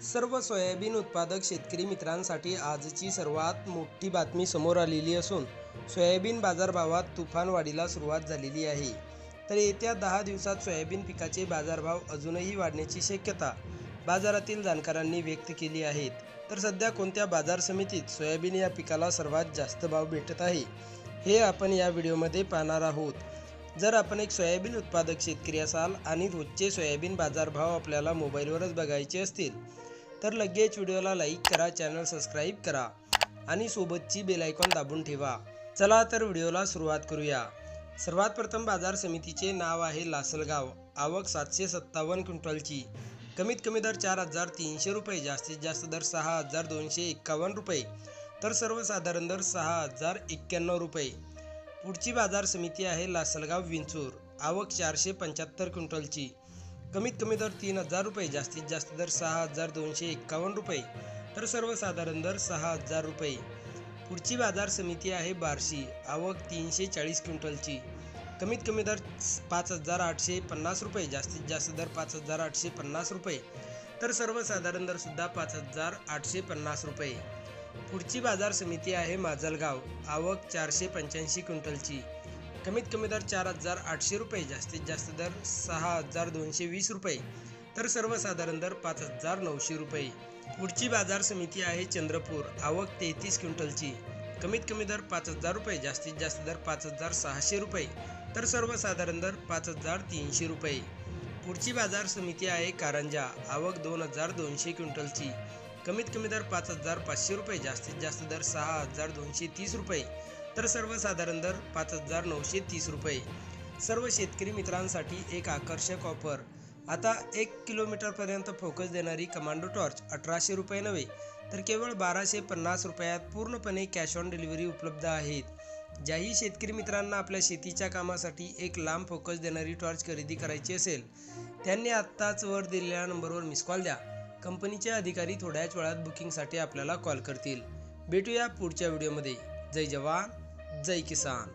सर्व सोयाबीन उत्पादक शेतकरी मित्रांसाठी आजची सर्वात मोठी बातमी समोर आलेली असून सोयाबीन बाजारभावात तुफान वाढीला सुरुवात झालेली आहे. तर येत्या 10 दिवसात सोयाबीन पिकाचे बाजारभाव अजूनही वाढण्याची शक्यता बाजारातील जाणकारांनी व्यक्त केली आहे. तर सध्या कोणत्या बाजार समितीत सोयाबीन या पिकाला सर्वात जास्त भाव भेटत आहे हे आपण या व्हिडिओमध्ये पाहणार आहोत. जर आपण एक सोयाबीन उत्पादक शेतकरी असाल आणि रोजचे सोयाबीन बाजारभाव आपल्याला मोबाईलवरच बघायचे असतील तर लगेच व्हिडिओला लाईक करा, चॅनल सबस्क्राईब करा आणि सोबतची बेल आयकॉन दाबून ठेवा. चला तर व्हिडिओला सुरुवात करूया. सर्वात प्रथम बाजार समितीचे नाव आहे लासलगाव. आवक 757 क्विंटलची. कमीत कमी दर 4,300 रुपये, जास्तीत जास्त दर 6,251 रुपये, तर सर्वसाधारण दर 6,091 रुपये. पुढची बाजार समिती आहे लासलगाव विंचूर. आवक 475 क्विंटलची. कमीत कमी दर 3,000 रुपये, जास्तीत जास्त दर 6,251 रुपये, तर सर्वसाधारण दर 6,000 रुपये. पुढची बाजार समिती आहे बार्शी. आवक 340 क्विंटलची. कमीत कमी दर 5,850 रुपये, जास्तीत जास्त दर 5,850 रुपये, तर सर्वसाधारण दर सुद्धा 5,850 रुपये. पुढची बाजार समिती आहे माजलगाव. आवक 485 क्विंटलची. कमीत कमी दर 4,800 रुपये, जास्तीत जास्त दर 6,220 रुपये, तर सर्वसाधारण दर 5,900 रुपये. पुढची बाजार समिती आहे चंद्रपूर. आवक 33 क्विंटलची. कमीत कमी दर 5,000 रुपये, जास्तीत जास्त दर 5,600 रुपये, तर सर्वसाधारण दर 5,300 रुपये. पुढची बाजार समिती आहे कारंजा. आवक 2,200 क्विंटलची. कमीत कमी दर 5,500 रुपये, जास्तीत जास्त दर 6,230 रुपये, तर सर्वसाधारण दर 5,930 रुपये. सर्व शेतकरी मित्रांसाठी एक आकर्षक ऑफर. आता 1 किलोमीटरपर्यंत फोकस देणारी कमांडो टॉर्च 1,800 रुपये नव्हे तर केवळ 1,250 रुपयात पूर्णपणे कॅश ऑन डिलिव्हरी उपलब्ध आहेत. ज्याही शेतकरी मित्रांना आपल्या शेतीच्या कामासाठी एक लांब फोकस देणारी टॉर्च खरेदी करायची असेल त्यांनी आत्ताच वर दिलेल्या नंबरवर मिस कॉल द्या. कंपनीचे अधिकारी थोड्याच वेळात बुकिंगसाठी आपल्याला कॉल करतील. भेटूया पुढच्या व्हिडिओमध्ये. जय जवान, जय किसान.